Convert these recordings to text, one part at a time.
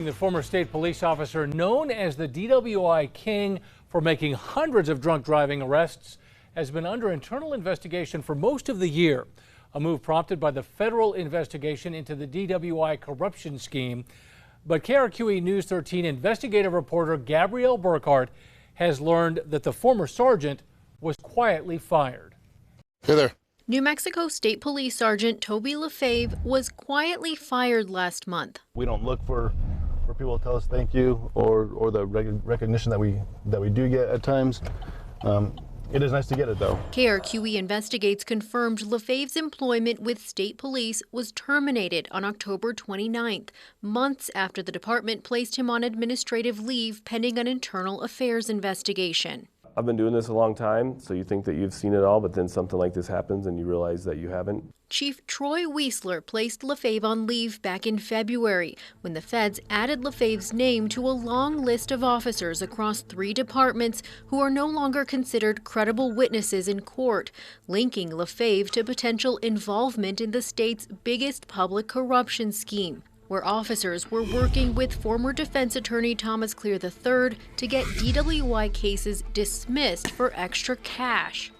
The former state police officer known as the DWI King for making hundreds of drunk driving arrests has been under internal investigation for most of the year. A move prompted by the federal investigation into the DWI corruption scheme. But KRQE News 13 investigative reporter Gabrielle Burkhart has learned that the former sergeant was quietly fired. Hey there. New Mexico State Police Sergeant Toby Lefebvre was quietly fired last month. We don't look for people to tell us thank you or the recognition that we do get at times. It is nice to get it, though. KRQE Investigates confirmed Lefebvre's employment with state police was terminated on October 29th, months after the department placed him on administrative leave pending an internal affairs investigation. I've been doing this a long time, so you think that you've seen it all, but then something like this happens and you realize that you haven't. Chief Troy Weisler placed Lefebvre on leave back in February when the feds added Lefebvre's name to a long list of officers across 3 departments who are no longer considered credible witnesses in court, linking Lefebvre to potential involvement in the state's biggest public corruption scheme, where officers were working with former defense attorney Thomas Clear III to get DWI cases dismissed for extra cash.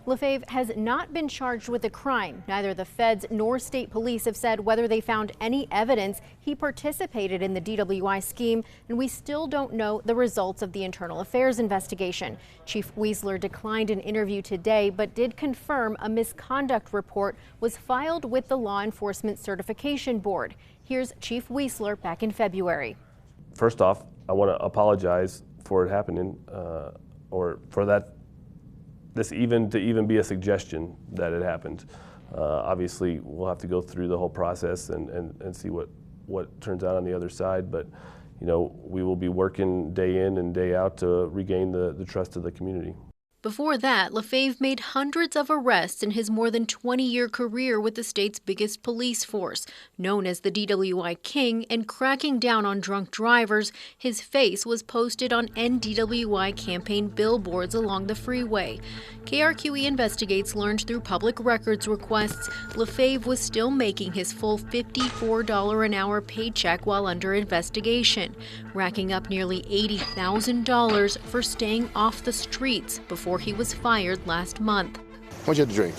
Lefebvre has not been charged with a crime. Neither the feds nor state police have said whether they found any evidence he participated in the DWI scheme, and we still don't know the results of the internal affairs investigation. Chief Weisler declined an interview today, but did confirm a misconduct report was filed with the Law Enforcement Certification Board. Here's Chief Weisler back in February. First off, I want to apologize for it happening, or for that. This even be a suggestion that it happened. Obviously, we'll have to go through the whole process and see what turns out on the other side. But you know, we will be working day in and day out to regain the trust of the community. Before that, Lefebvre made hundreds of arrests in his more than 20-year career with the state's biggest police force. Known as the DWI King and cracking down on drunk drivers, his face was posted on NDWI campaign billboards along the freeway. KRQE Investigates learned through public records requests Lefebvre was still making his full $54 an hour paycheck while under investigation, racking up nearly $80,000 for staying off the streets before he was fired last month. What'd you have to drink?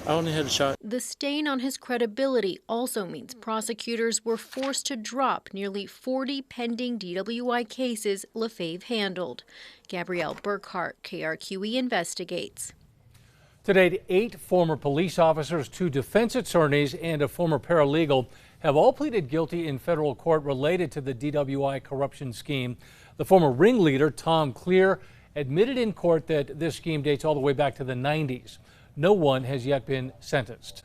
I only had a shot. The stain on his credibility also means prosecutors were forced to drop nearly 40 pending DWI cases Lefebvre handled. Gabrielle Burkhart, KRQE Investigates. Today, 8 former police officers, 2 defense attorneys, and a former paralegal have all pleaded guilty in federal court related to the DWI corruption scheme. The former ringleader, Tom Clear, admitted in court that this scheme dates all the way back to the 90s. No one has yet been sentenced.